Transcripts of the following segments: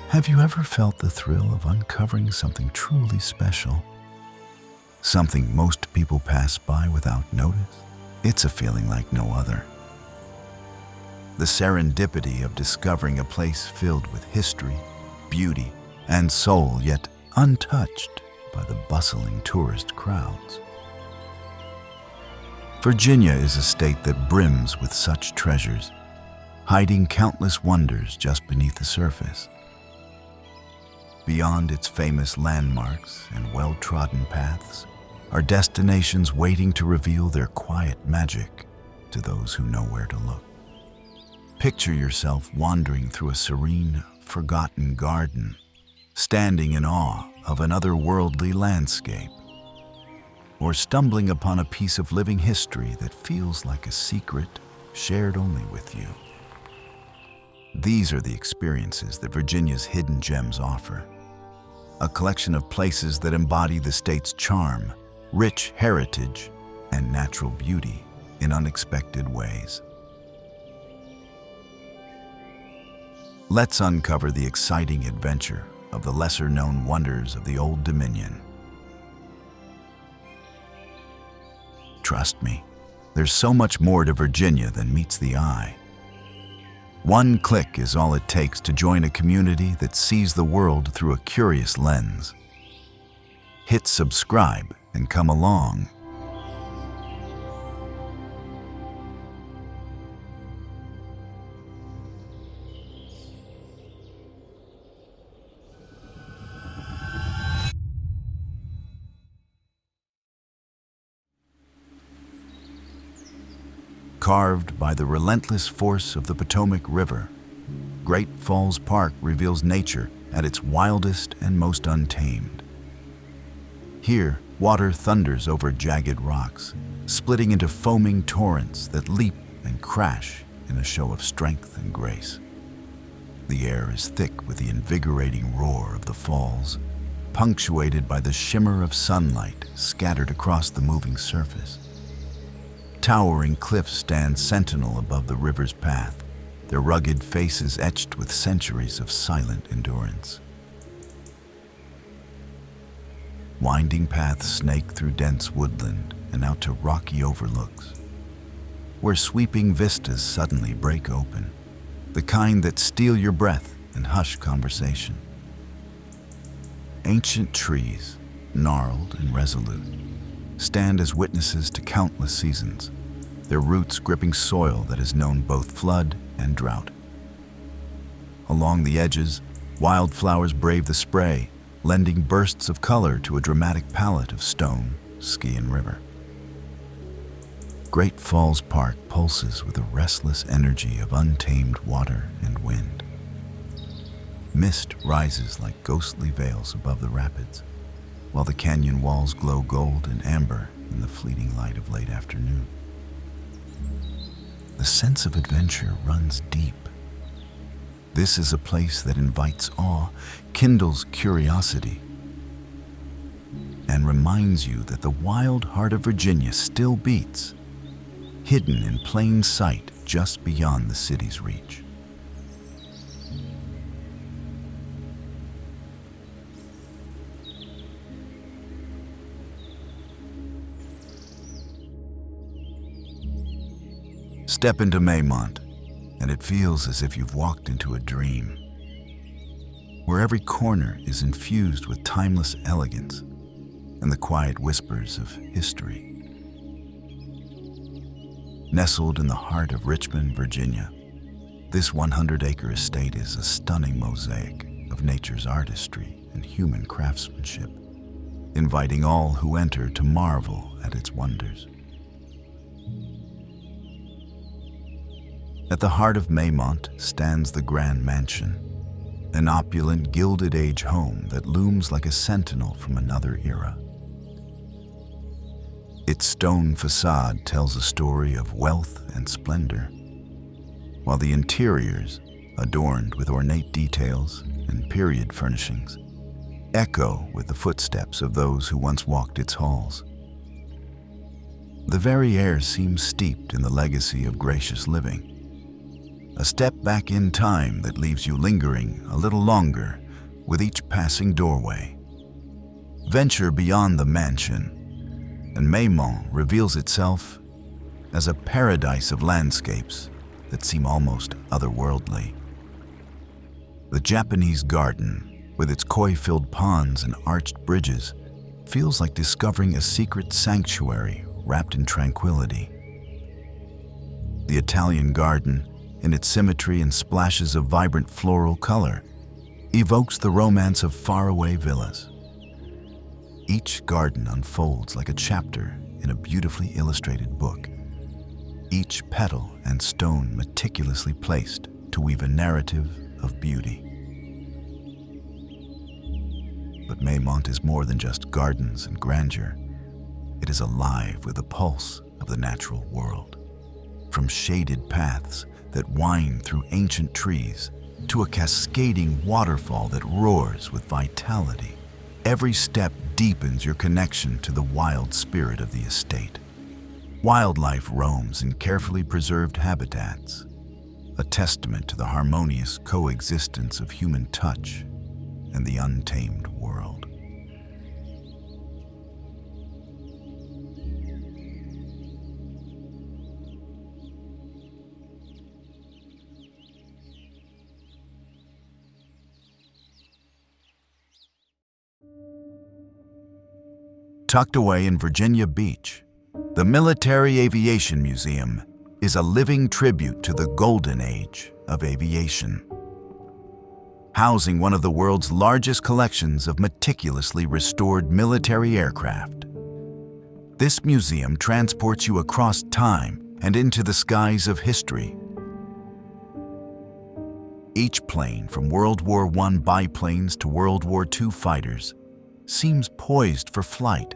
Have you ever felt the thrill of uncovering something truly special? Something most people pass by without notice? It's a feeling like no other. The serendipity of discovering a place filled with history, beauty, and soul, yet untouched by the bustling tourist crowds. Virginia is a state that brims with such treasures, hiding countless wonders just beneath the surface. Beyond its famous landmarks and well-trodden paths are destinations waiting to reveal their quiet magic to those who know where to look. Picture yourself wandering through a serene, forgotten garden, standing in awe of an otherworldly landscape, or stumbling upon a piece of living history that feels like a secret shared only with you. These are the experiences that Virginia's hidden gems offer. A collection of places that embody the state's charm, rich heritage, and natural beauty in unexpected ways. Let's uncover the exciting adventure of the lesser-known wonders of the Old Dominion. Trust me, there's so much more to Virginia than meets the eye. One click is all it takes to join a community that sees the world through a curious lens. Hit subscribe and come along. Carved by the relentless force of the Potomac River, Great Falls Park reveals nature at its wildest and most untamed. Here, water thunders over jagged rocks, splitting into foaming torrents that leap and crash in a show of strength and grace. The air is thick with the invigorating roar of the falls, punctuated by the shimmer of sunlight scattered across the moving surface. Towering cliffs stand sentinel above the river's path, their rugged faces etched with centuries of silent endurance. Winding paths snake through dense woodland and out to rocky overlooks, where sweeping vistas suddenly break open, the kind that steal your breath and hush conversation. Ancient trees, gnarled and resolute, stand as witnesses to countless seasons, their roots gripping soil that has known both flood and drought. Along the edges, wildflowers brave the spray, lending bursts of color to a dramatic palette of stone, ski, and river. Great Falls Park pulses with a restless energy of untamed water and wind. Mist rises like ghostly veils above the rapids, while the canyon walls glow gold and amber in the fleeting light of late afternoon. The sense of adventure runs deep. This is a place that invites awe, kindles curiosity, and reminds you that the wild heart of Virginia still beats, hidden in plain sight just beyond the city's reach. Step into Maymont, and it feels as if you've walked into a dream, where every corner is infused with timeless elegance and the quiet whispers of history. Nestled in the heart of Richmond, Virginia, this 100-acre estate is a stunning mosaic of nature's artistry and human craftsmanship, inviting all who enter to marvel at its wonders. At the heart of Maymont stands the Grand Mansion, an opulent Gilded Age home that looms like a sentinel from another era. Its stone facade tells a story of wealth and splendor, while the interiors, adorned with ornate details and period furnishings, echo with the footsteps of those who once walked its halls. The very air seems steeped in the legacy of gracious living, a step back in time that leaves you lingering a little longer with each passing doorway. Venture beyond the mansion, and Maymont reveals itself as a paradise of landscapes that seem almost otherworldly. The Japanese garden, with its koi-filled ponds and arched bridges, feels like discovering a secret sanctuary wrapped in tranquility. The Italian garden, in its symmetry and splashes of vibrant floral color, evokes the romance of faraway villas. Each garden unfolds like a chapter in a beautifully illustrated book, each petal and stone meticulously placed to weave a narrative of beauty. But Maymont is more than just gardens and grandeur. It is alive with the pulse of the natural world. From shaded paths that wind through ancient trees to a cascading waterfall that roars with vitality, every step deepens your connection to the wild spirit of the estate. Wildlife roams in carefully preserved habitats, a testament to the harmonious coexistence of human touch and the untamed world. Tucked away in Virginia Beach, the Military Aviation Museum is a living tribute to the golden age of aviation. Housing one of the world's largest collections of meticulously restored military aircraft, this museum transports you across time and into the skies of history. Each plane, from World War I biplanes to World War II fighters, seems poised for flight,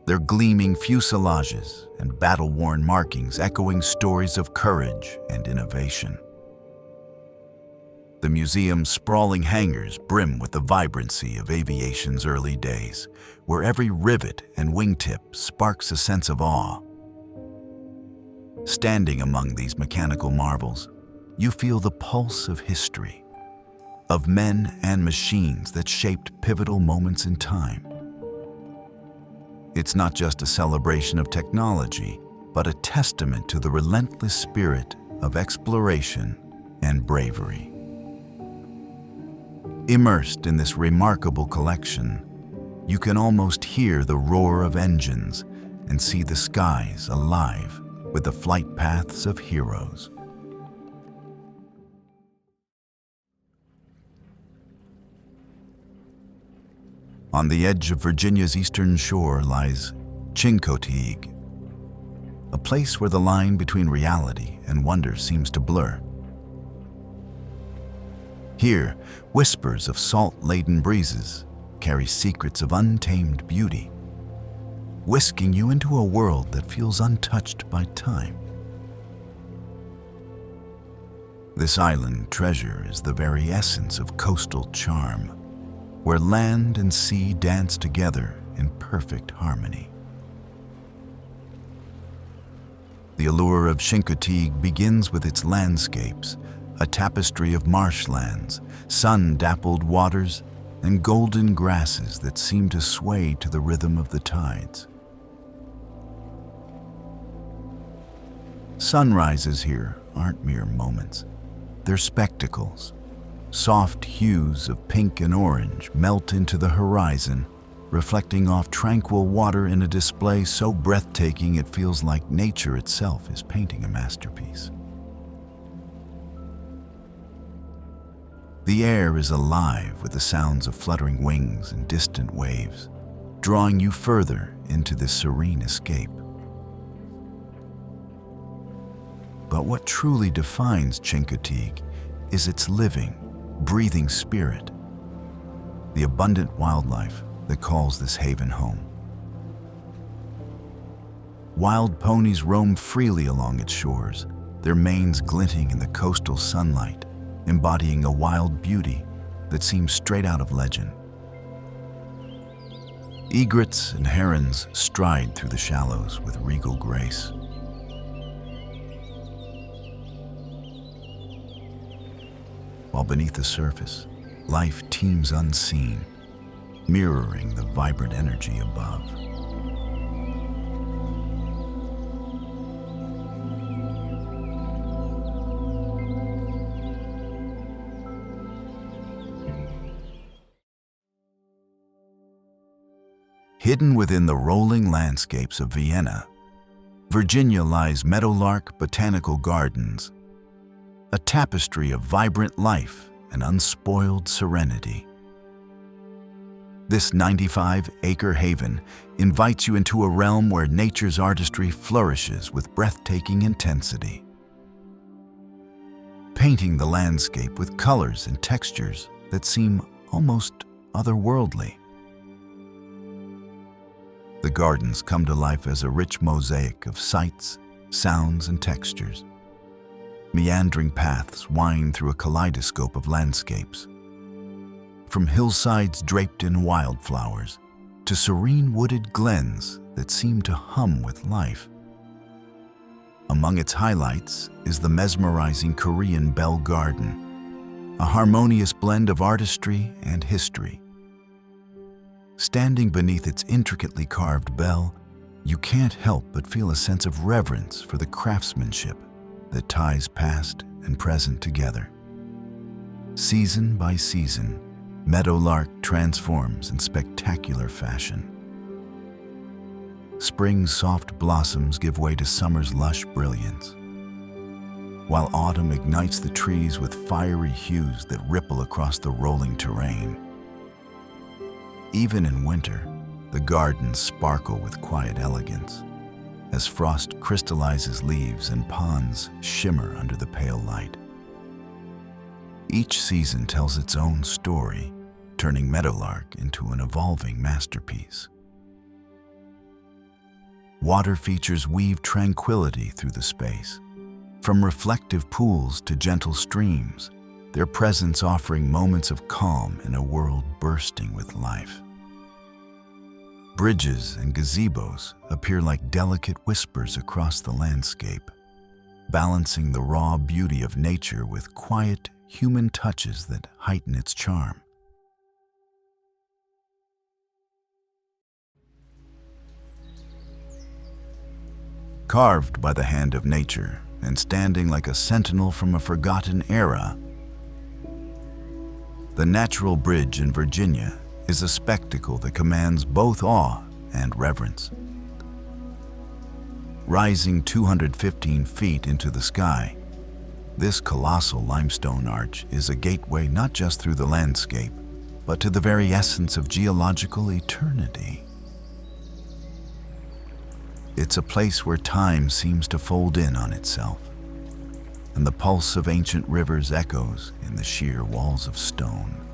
their gleaming fuselages and battle-worn markings echoing stories of courage and innovation. The museum's sprawling hangars brim with the vibrancy of aviation's early days, where every rivet and wingtip sparks a sense of awe. Standing among these mechanical marvels, you feel the pulse of history, of men and machines that shaped pivotal moments in time. It's not just a celebration of technology, but a testament to the relentless spirit of exploration and bravery. Immersed in this remarkable collection, you can almost hear the roar of engines and see the skies alive with the flight paths of heroes. On the edge of Virginia's eastern shore lies Chincoteague, a place where the line between reality and wonder seems to blur. Here, whispers of salt-laden breezes carry secrets of untamed beauty, whisking you into a world that feels untouched by time. This island treasure is the very essence of coastal charm, where land and sea dance together in perfect harmony. The allure of Chincoteague begins with its landscapes, a tapestry of marshlands, sun-dappled waters, and golden grasses that seem to sway to the rhythm of the tides. Sunrises here aren't mere moments, they're spectacles. Soft hues of pink and orange melt into the horizon, reflecting off tranquil water in a display so breathtaking it feels like nature itself is painting a masterpiece. The air is alive with the sounds of fluttering wings and distant waves, drawing you further into this serene escape. But what truly defines Chincoteague is its living, breathing spirit, the abundant wildlife that calls this haven home. Wild ponies roam freely along its shores, their manes glinting in the coastal sunlight, embodying a wild beauty that seems straight out of legend. Egrets and herons stride through the shallows with regal grace. while beneath the surface, life teems unseen, mirroring the vibrant energy above. Hidden within the rolling landscapes of Vienna, Virginia lies Meadowlark Botanical Gardens, a tapestry of vibrant life and unspoiled serenity. This 95-acre haven invites you into a realm where nature's artistry flourishes with breathtaking intensity, painting the landscape with colors and textures that seem almost otherworldly. The gardens come to life as a rich mosaic of sights, sounds, and textures. Meandering paths wind through a kaleidoscope of landscapes, from hillsides draped in wildflowers to serene wooded glens that seem to hum with life. Among its highlights is the mesmerizing Korean Bell Garden, a harmonious blend of artistry and history. Standing beneath its intricately carved bell, you can't help but feel a sense of reverence for the craftsmanship that ties past and present together. Season by season, Meadowlark transforms in spectacular fashion. Spring's soft blossoms give way to summer's lush brilliance, while autumn ignites the trees with fiery hues that ripple across the rolling terrain. Even in winter, the gardens sparkle with quiet elegance, as frost crystallizes leaves and ponds shimmer under the pale light. Each season tells its own story, turning Meadowlark into an evolving masterpiece. Water features weave tranquility through the space. From reflective pools to gentle streams, their presence offering moments of calm in a world bursting with life. Bridges and gazebos appear like delicate whispers across the landscape, balancing the raw beauty of nature with quiet, human touches that heighten its charm. Carved by the hand of nature and standing like a sentinel from a forgotten era, the Natural Bridge in Virginia is a spectacle that commands both awe and reverence. Rising 215 feet into the sky, this colossal limestone arch is a gateway not just through the landscape, but to the very essence of geological eternity. It's a place where time seems to fold in on itself, and the pulse of ancient rivers echoes in the sheer walls of stone.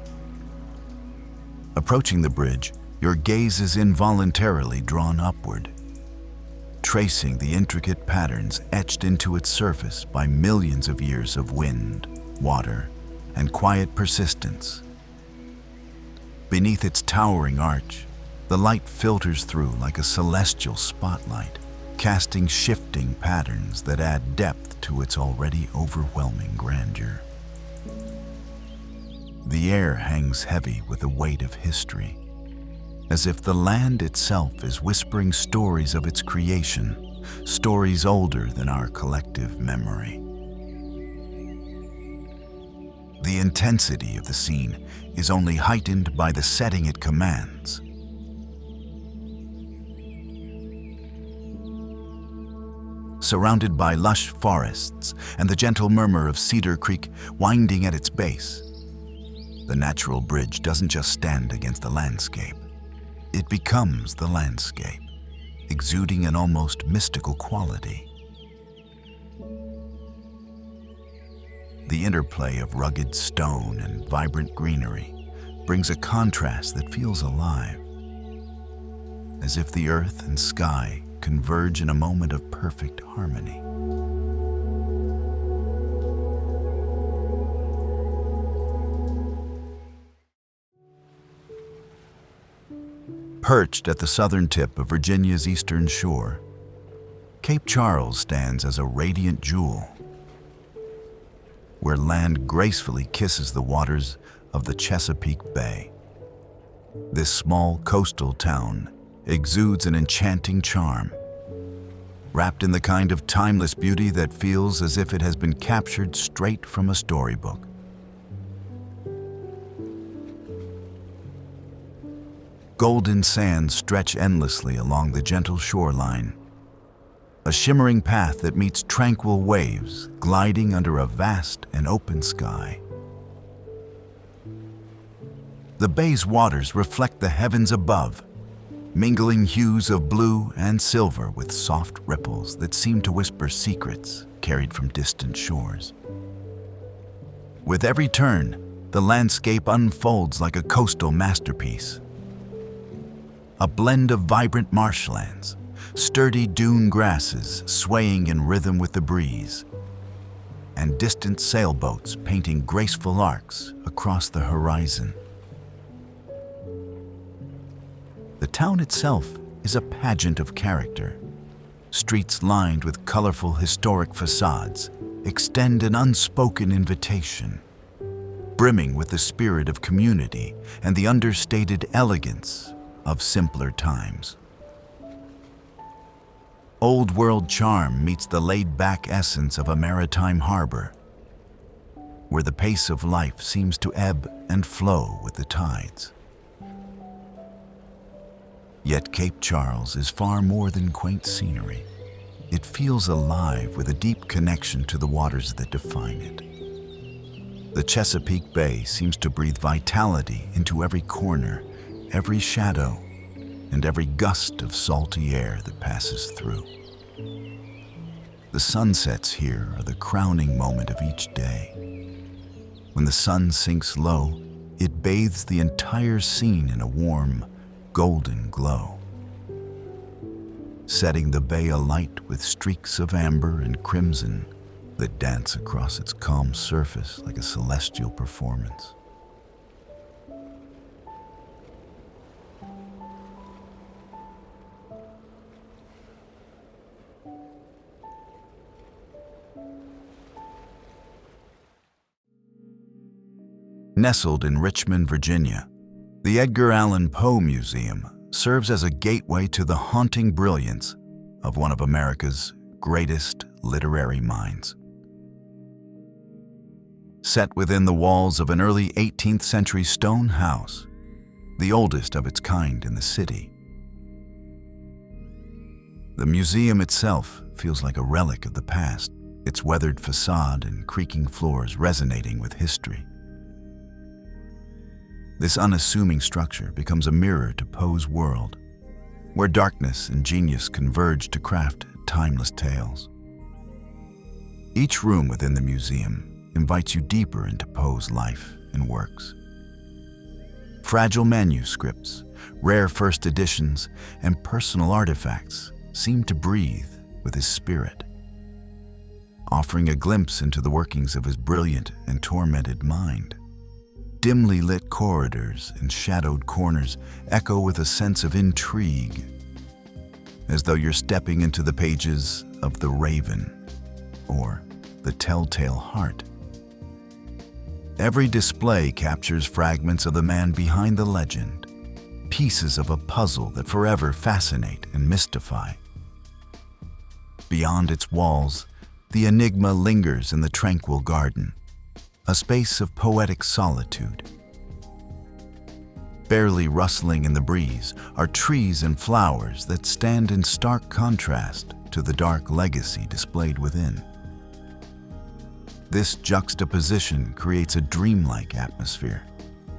Approaching the bridge, your gaze is involuntarily drawn upward, tracing the intricate patterns etched into its surface by millions of years of wind, water, and quiet persistence. Beneath its towering arch, the light filters through like a celestial spotlight, casting shifting patterns that add depth to its already overwhelming grandeur. The air hangs heavy with the weight of history, as if the land itself is whispering stories of its creation, stories older than our collective memory. The intensity of the scene is only heightened by the setting it commands. Surrounded by lush forests and the gentle murmur of Cedar Creek winding at its base, the Natural Bridge doesn't just stand against the landscape. It becomes the landscape, exuding an almost mystical quality. The interplay of rugged stone and vibrant greenery brings a contrast that feels alive, as if the earth and sky converge in a moment of perfect harmony. Perched at the southern tip of Virginia's eastern shore, Cape Charles stands as a radiant jewel. where land gracefully kisses the waters of the Chesapeake Bay. This small coastal town exudes an enchanting charm, wrapped in the kind of timeless beauty that feels as if it has been captured straight from a storybook. Golden sands stretch endlessly along the gentle shoreline, a shimmering path that meets tranquil waves gliding under a vast and open sky. The bay's waters reflect the heavens above, mingling hues of blue and silver with soft ripples that seem to whisper secrets carried from distant shores. With every turn, the landscape unfolds like a coastal masterpiece. A blend of vibrant marshlands, sturdy dune grasses swaying in rhythm with the breeze, and distant sailboats painting graceful arcs across the horizon. The town itself is a pageant of character. Streets lined with colorful historic facades extend an unspoken invitation, brimming with the spirit of community and the understated elegance of simpler times. Old world charm meets the laid-back essence of a maritime harbor, where the pace of life seems to ebb and flow with the tides. Yet Cape Charles is far more than quaint scenery. It feels alive with a deep connection to the waters that define it. The Chesapeake Bay seems to breathe vitality into every corner, every shadow, and every gust of salty air that passes through. The sunsets here are the crowning moment of each day. When the sun sinks low, it bathes the entire scene in a warm, golden glow, setting the bay alight with streaks of amber and crimson that dance across its calm surface like a celestial performance. Nestled in Richmond, Virginia, the Edgar Allan Poe Museum serves as a gateway to the haunting brilliance of one of America's greatest literary minds. Set within the walls of an early 18th century stone house, the oldest of its kind in the city, the museum itself feels like a relic of the past, its weathered facade and creaking floors resonating with history. This unassuming structure becomes a mirror to Poe's world, where darkness and genius converge to craft timeless tales. Each room within the museum invites you deeper into Poe's life and works. Fragile manuscripts, rare first editions, and personal artifacts seem to breathe with his spirit, offering a glimpse into the workings of his brilliant and tormented mind. Dimly lit corridors and shadowed corners echo with a sense of intrigue, as though you're stepping into the pages of The Raven or The Telltale Heart. Every display captures fragments of the man behind the legend, pieces of a puzzle that forever fascinate and mystify. Beyond its walls, the enigma lingers in the tranquil garden, a space of poetic solitude. Barely rustling in the breeze are trees and flowers that stand in stark contrast to the dark legacy displayed within. This juxtaposition creates a dreamlike atmosphere,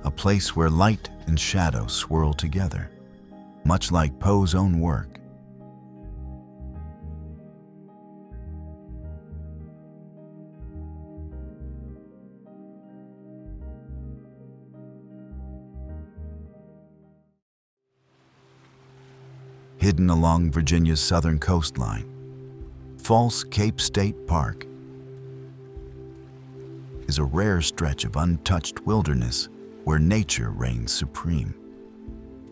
a place where light and shadow swirl together, much like Poe's own work. Hidden along Virginia's southern coastline, False Cape State Park is a rare stretch of untouched wilderness where nature reigns supreme.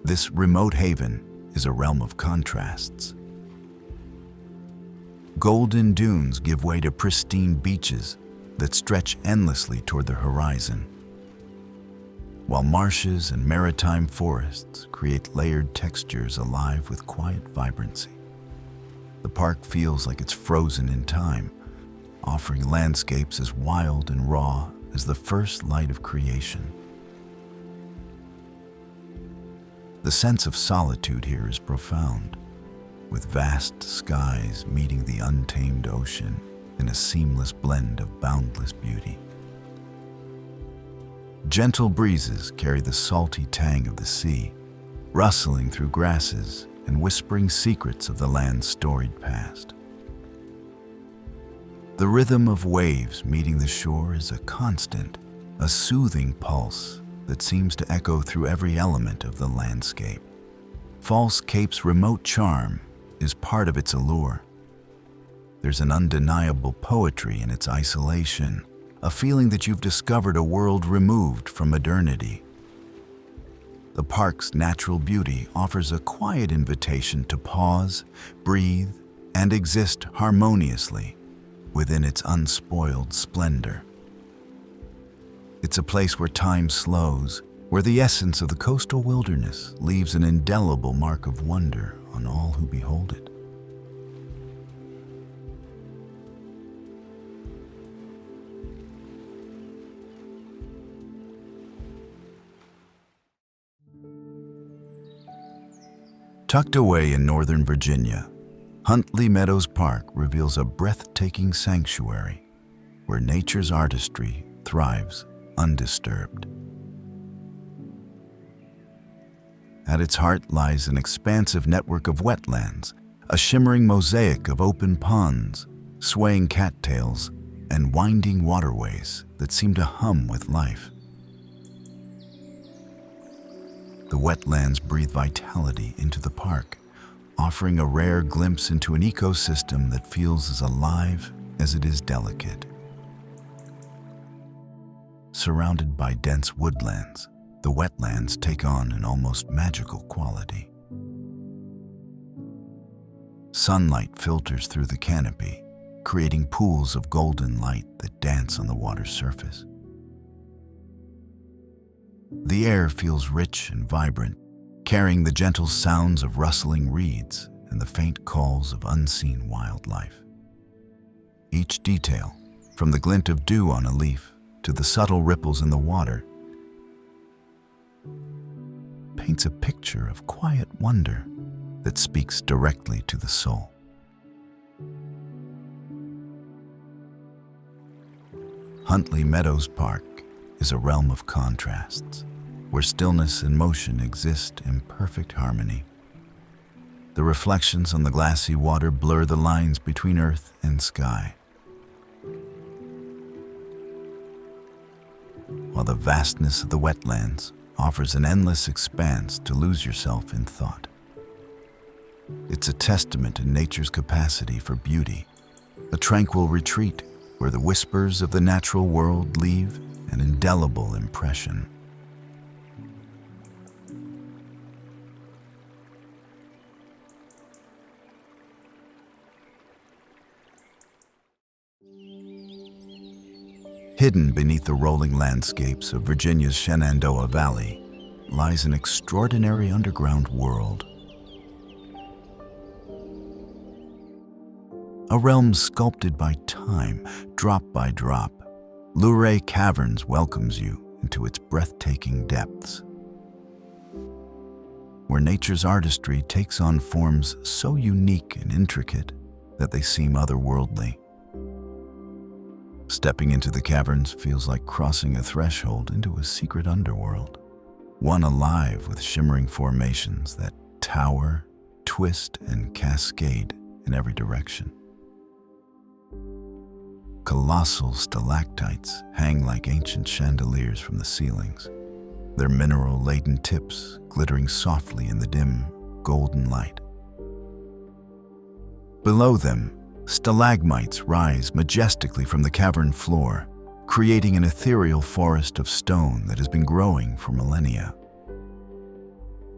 This remote haven is a realm of contrasts. Golden dunes give way to pristine beaches, that stretch endlessly toward the horizon, while marshes and maritime forests create layered textures alive with quiet vibrancy. The park feels like it's frozen in time, offering landscapes as wild and raw as the first light of creation. The sense of solitude here is profound, with vast skies meeting the untamed ocean in a seamless blend of boundless beauty. Gentle breezes carry the salty tang of the sea, rustling through grasses and whispering secrets of the land's storied past. The rhythm of waves meeting the shore is a constant, a soothing pulse that seems to echo through every element of the landscape. False Cape's remote charm is part of its allure. There's an undeniable poetry in its isolation, a feeling that you've discovered a world removed from modernity. The park's natural beauty offers a quiet invitation to pause, breathe, and exist harmoniously within its unspoiled splendor. It's a place where time slows, where the essence of the coastal wilderness leaves an indelible mark of wonder on all who behold it. Tucked away in northern Virginia, Huntley Meadows Park reveals a breathtaking sanctuary where nature's artistry thrives undisturbed. At its heart lies an expansive network of wetlands, a shimmering mosaic of open ponds, swaying cattails, and winding waterways that seem to hum with life. The wetlands breathe vitality into the park, offering a rare glimpse into an ecosystem that feels as alive as it is delicate. Surrounded by dense woodlands, the wetlands take on an almost magical quality. Sunlight filters through the canopy, creating pools of golden light that dance on the water's surface. The air feels rich and vibrant, carrying the gentle sounds of rustling reeds and the faint calls of unseen wildlife. Each detail, from the glint of dew on a leaf to the subtle ripples in the water, paints a picture of quiet wonder that speaks directly to the soul. Huntley Meadows Park is a realm of contrasts, where stillness and motion exist in perfect harmony. The reflections on the glassy water blur the lines between earth and sky, while the vastness of the wetlands offers an endless expanse to lose yourself in thought. It's a testament to nature's capacity for beauty, a tranquil retreat where the whispers of the natural world leave an indelible impression. Hidden beneath the rolling landscapes of Virginia's Shenandoah Valley lies an extraordinary underground world. A realm sculpted by time, drop by drop, Luray Caverns welcomes you into its breathtaking depths, where nature's artistry takes on forms so unique and intricate that they seem otherworldly. Stepping into the caverns feels like crossing a threshold into a secret underworld, one alive with shimmering formations that tower, twist, and cascade in every direction. Colossal stalactites hang like ancient chandeliers from the ceilings, their mineral-laden tips glittering softly in the dim, golden light. Below them, stalagmites rise majestically from the cavern floor, creating an ethereal forest of stone that has been growing for millennia.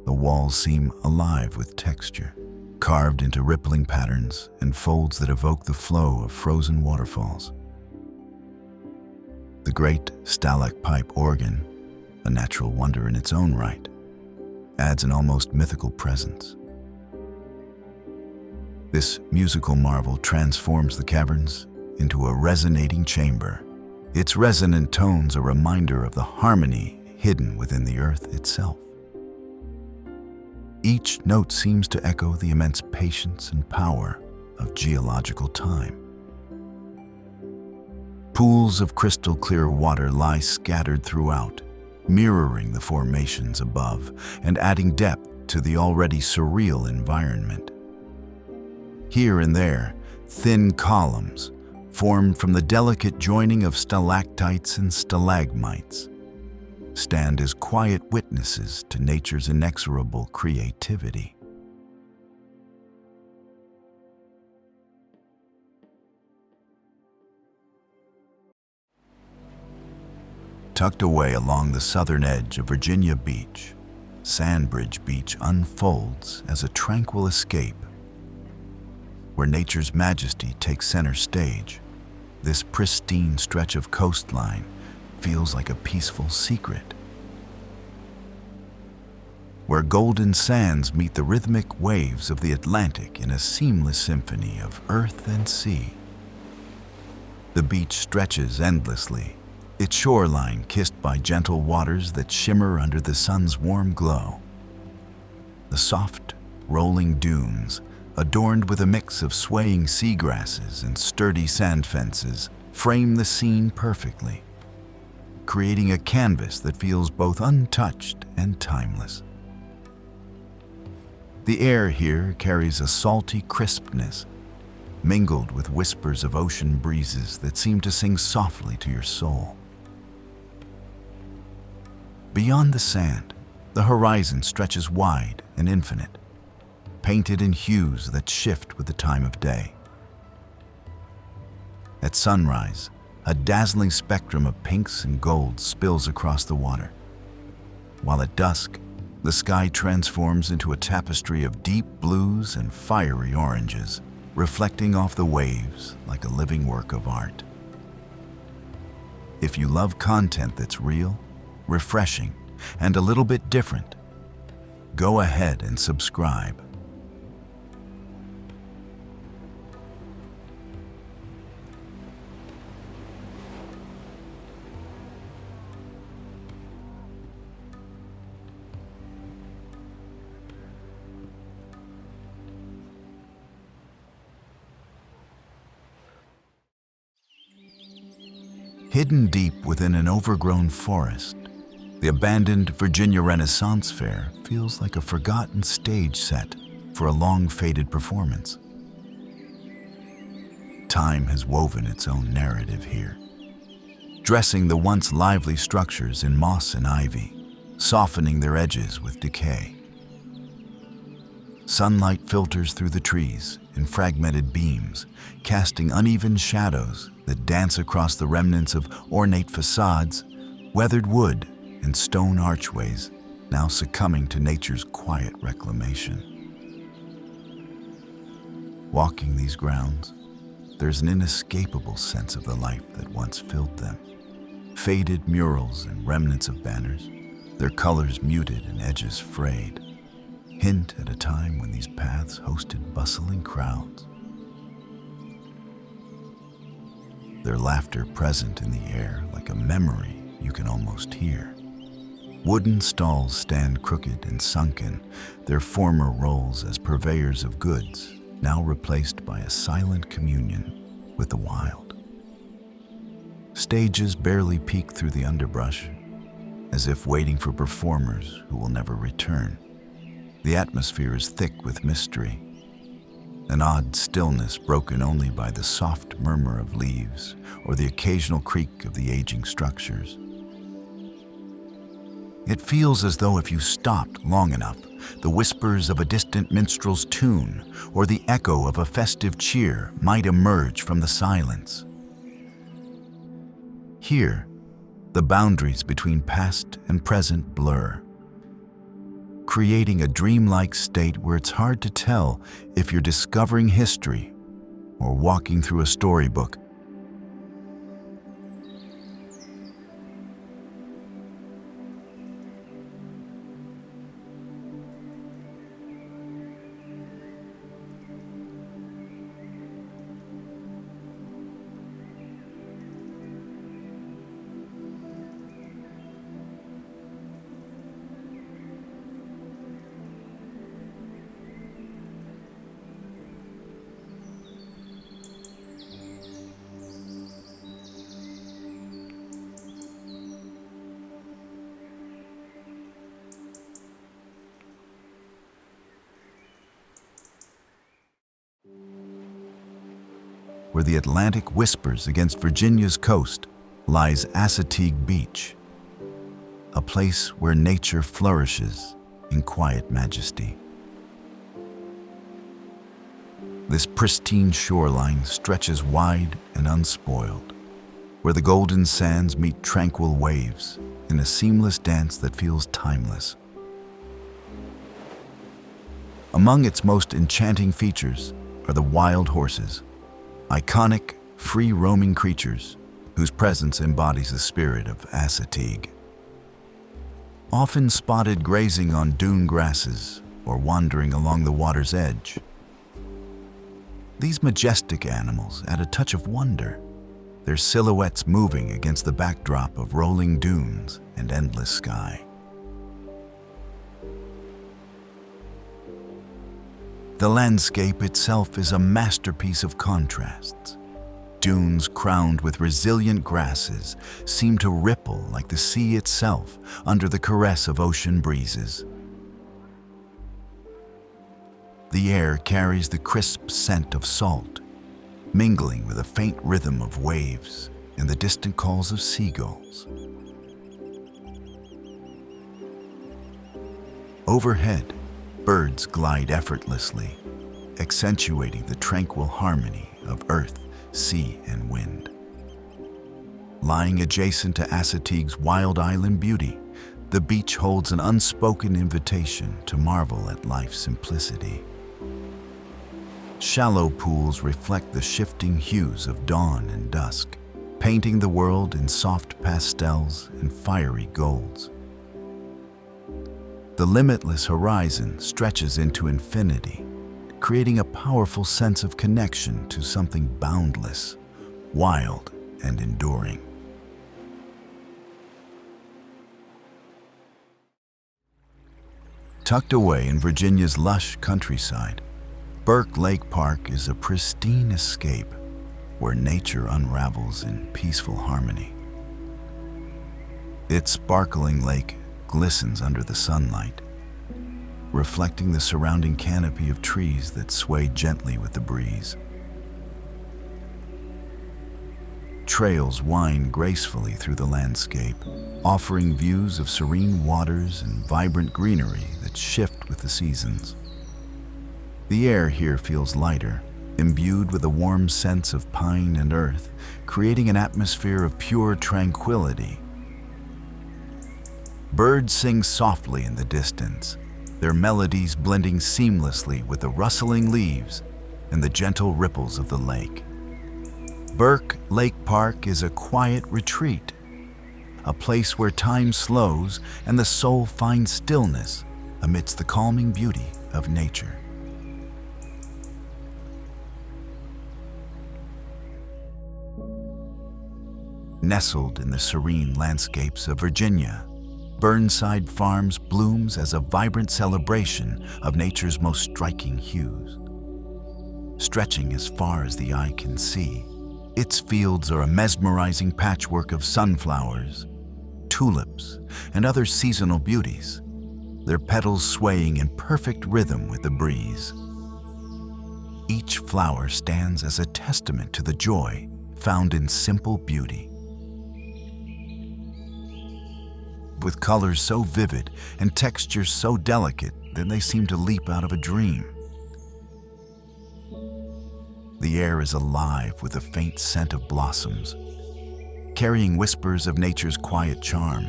The walls seem alive with texture, carved into rippling patterns and folds that evoke the flow of frozen waterfalls. The great stalagpipe organ, a natural wonder in its own right, adds an almost mythical presence. This musical marvel transforms the caverns into a resonating chamber, its resonant tones a reminder of the harmony hidden within the earth itself. Each note seems to echo the immense patience and power of geological time. Pools of crystal clear water lie scattered throughout, mirroring the formations above and adding depth to the already surreal environment. Here and there, thin columns, formed from the delicate joining of stalactites and stalagmites, stand as quiet witnesses to nature's inexorable creativity. Tucked away along the southern edge of Virginia Beach, Sandbridge Beach unfolds as a tranquil escape. Where nature's majesty takes center stage, this pristine stretch of coastline feels like a peaceful secret. Where golden sands meet the rhythmic waves of the Atlantic in a seamless symphony of earth and sea. The beach stretches endlessly, its shoreline kissed by gentle waters that shimmer under the sun's warm glow. The soft, rolling dunes, adorned with a mix of swaying seagrasses and sturdy sand fences, frame the scene perfectly, creating a canvas that feels both untouched and timeless. The air here carries a salty crispness, mingled with whispers of ocean breezes that seem to sing softly to your soul. Beyond the sand, the horizon stretches wide and infinite, painted in hues that shift with the time of day. At sunrise, a dazzling spectrum of pinks and golds spills across the water, while at dusk, the sky transforms into a tapestry of deep blues and fiery oranges, reflecting off the waves like a living work of art. If you love content that's real, refreshing, and a little bit different, go ahead and subscribe. Hidden deep within an overgrown forest, the abandoned Virginia Renaissance Fair feels like a forgotten stage set for a long-faded performance. Time has woven its own narrative here, dressing the once lively structures in moss and ivy, softening their edges with decay. Sunlight filters through the trees in fragmented beams, casting uneven shadows that dance across the remnants of ornate facades, weathered wood, and stone archways, now succumbing to nature's quiet reclamation. Walking these grounds, there's an inescapable sense of the life that once filled them. Faded murals and remnants of banners, their colors muted and edges frayed, hint at a time when these paths hosted bustling crowds. Their laughter present in the air like a memory you can almost hear. Wooden stalls stand crooked and sunken, their former roles as purveyors of goods now replaced by a silent communion with the wild. Stages barely peek through the underbrush, as if waiting for performers who will never return. The atmosphere is thick with mystery, an odd stillness broken only by the soft murmur of leaves or the occasional creak of the aging structures. It feels as though if you stopped long enough, the whispers of a distant minstrel's tune or the echo of a festive cheer might emerge from the silence. Here, the boundaries between past and present blur, creating a dreamlike state where it's hard to tell if you're discovering history or walking through a storybook. where the Atlantic whispers against Virginia's coast, lies Assateague Beach, a place where nature flourishes in quiet majesty. This pristine shoreline stretches wide and unspoiled, where the golden sands meet tranquil waves in a seamless dance that feels timeless. Among its most enchanting features are the wild horses, iconic, free-roaming creatures whose presence embodies the spirit of Assateague. Often spotted grazing on dune grasses or wandering along the water's edge, these majestic animals add a touch of wonder, their silhouettes moving against the backdrop of rolling dunes and endless sky. The landscape itself is a masterpiece of contrasts. Dunes crowned with resilient grasses seem to ripple like the sea itself under the caress of ocean breezes. The air carries the crisp scent of salt, mingling with a faint rhythm of waves and the distant calls of seagulls. Overhead, birds glide effortlessly, accentuating the tranquil harmony of earth, sea, and wind. Lying adjacent to Assateague's wild island beauty, the beach holds an unspoken invitation to marvel at life's simplicity. Shallow pools reflect the shifting hues of dawn and dusk, painting the world in soft pastels and fiery golds. The limitless horizon stretches into infinity, creating a powerful sense of connection to something boundless, wild, and enduring. Tucked away in Virginia's lush countryside, Burke Lake Park is a pristine escape where nature unravels in peaceful harmony. Its sparkling lake glistens under the sunlight, reflecting the surrounding canopy of trees that sway gently with the breeze. Trails wind gracefully through the landscape, offering views of serene waters and vibrant greenery that shift with the seasons. The air here feels lighter, imbued with a warm sense of pine and earth, creating an atmosphere of pure tranquility. Birds sing softly in the distance, their melodies blending seamlessly with the rustling leaves and the gentle ripples of the lake. Burke Lake Park is a quiet retreat, a place where time slows and the soul finds stillness amidst the calming beauty of nature. Nestled in the serene landscapes of Virginia, Burnside Farms blooms as a vibrant celebration of nature's most striking hues. Stretching as far as the eye can see, its fields are a mesmerizing patchwork of sunflowers, tulips, and other seasonal beauties, their petals swaying in perfect rhythm with the breeze. Each flower stands as a testament to the joy found in simple beauty. With colors so vivid and textures so delicate that they seem to leap out of a dream. The air is alive with a faint scent of blossoms, carrying whispers of nature's quiet charm.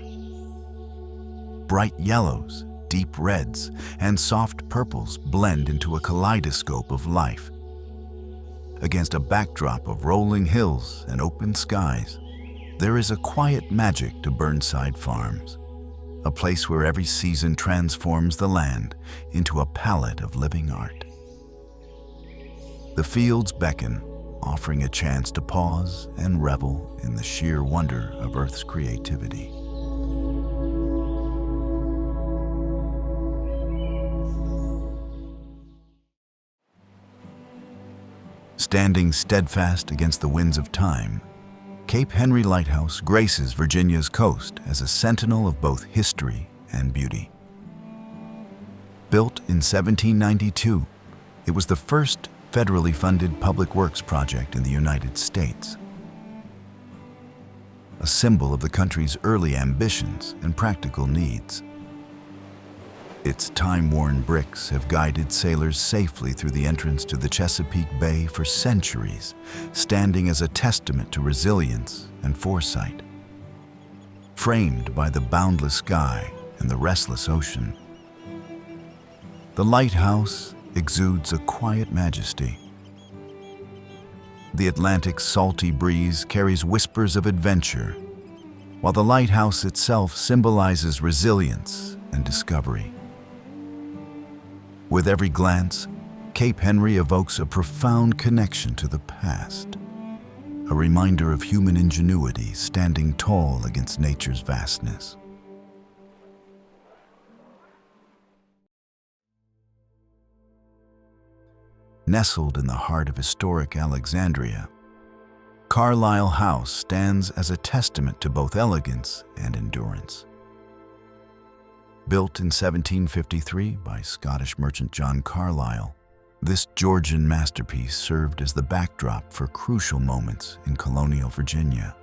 Bright yellows, deep reds, and soft purples blend into a kaleidoscope of life. Against a backdrop of rolling hills and open skies, there is a quiet magic to Burnside Farms, a place where every season transforms the land into a palette of living art. The fields beckon, offering a chance to pause and revel in the sheer wonder of Earth's creativity. Standing steadfast against the winds of time, Cape Henry Lighthouse graces Virginia's coast as a sentinel of both history and beauty. Built in 1792, it was the first federally funded public works project in the United States, a symbol of the country's early ambitions and practical needs. Its time-worn bricks have guided sailors safely through the entrance to the Chesapeake Bay for centuries, standing as a testament to resilience and foresight. Framed by the boundless sky and the restless ocean, the lighthouse exudes a quiet majesty. The Atlantic's salty breeze carries whispers of adventure, while the lighthouse itself symbolizes resilience and discovery. With every glance, Cape Henry evokes a profound connection to the past, a reminder of human ingenuity standing tall against nature's vastness. Nestled in the heart of historic Alexandria, Carlyle House stands as a testament to both elegance and endurance. Built in 1753 by Scottish merchant John Carlyle, this Georgian masterpiece served as the backdrop for crucial moments in colonial Virginia.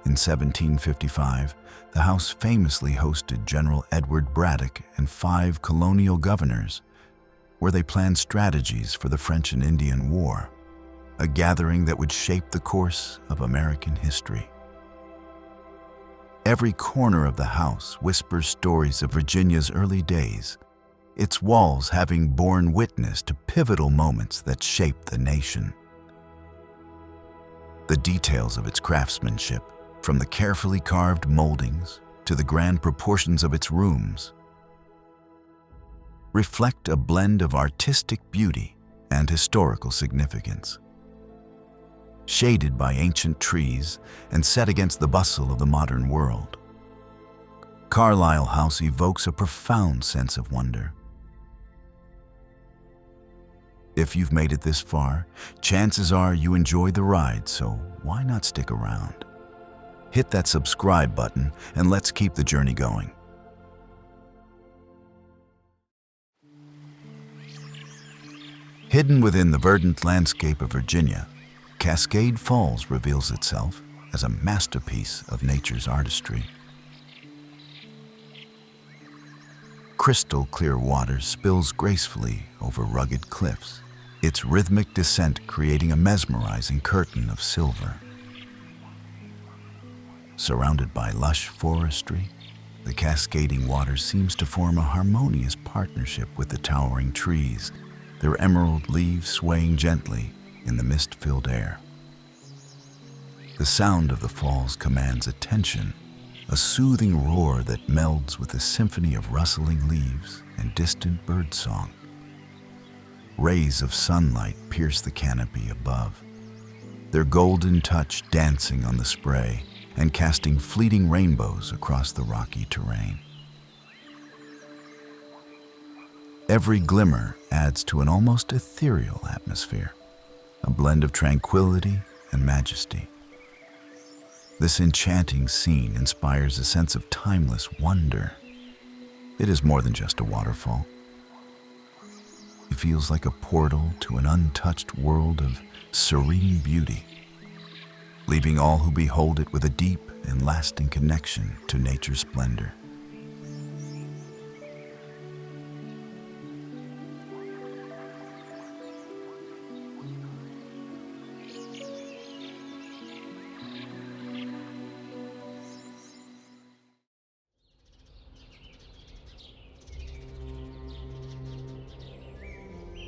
In 1755, the house famously hosted General Edward Braddock and 5 colonial governors, where they planned strategies for the French and Indian War, a gathering that would shape the course of American history. Every corner of the house whispers stories of Virginia's early days, its walls having borne witness to pivotal moments that shaped the nation. The details of its craftsmanship, from the carefully carved moldings to the grand proportions of its rooms, reflect a blend of artistic beauty and historical significance. Shaded by ancient trees and set against the bustle of the modern world, Carlyle House evokes a profound sense of wonder. If you've made it this far, chances are you enjoyed the ride, so why not stick around? Hit that subscribe button and let's keep the journey going. Hidden within the verdant landscape of Virginia, Cascade Falls reveals itself as a masterpiece of nature's artistry. Crystal clear water spills gracefully over rugged cliffs, its rhythmic descent creating a mesmerizing curtain of silver. Surrounded by lush forestry, the cascading water seems to form a harmonious partnership with the towering trees, their emerald leaves swaying gently in the mist-filled air. The sound of the falls commands attention, a soothing roar that melds with a symphony of rustling leaves and distant birdsong. Rays of sunlight pierce the canopy above, their golden touch dancing on the spray and casting fleeting rainbows across the rocky terrain. Every glimmer adds to an almost ethereal atmosphere, a blend of tranquility and majesty. This enchanting scene inspires a sense of timeless wonder. It is more than just a waterfall. It feels like a portal to an untouched world of serene beauty, leaving all who behold it with a deep and lasting connection to nature's splendor.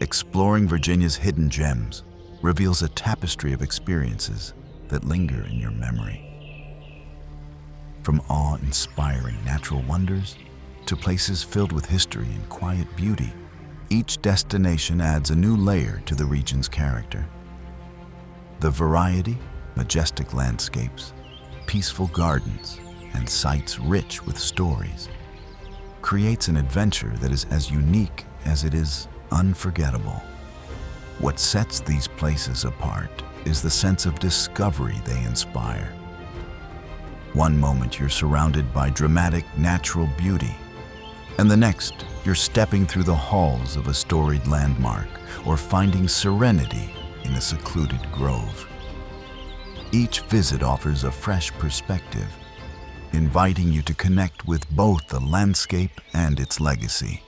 Exploring Virginia's hidden gems reveals a tapestry of experiences that linger in your memory. From awe-inspiring natural wonders to places filled with history and quiet beauty, each destination adds a new layer to the region's character. The variety, majestic landscapes, peaceful gardens, and sites rich with stories creates an adventure that is as unique as it is unforgettable. What sets these places apart is the sense of discovery they inspire. One moment you're surrounded by dramatic natural beauty, and the next you're stepping through the halls of a storied landmark or finding serenity in a secluded grove. Each visit offers a fresh perspective, inviting you to connect with both the landscape and its legacy.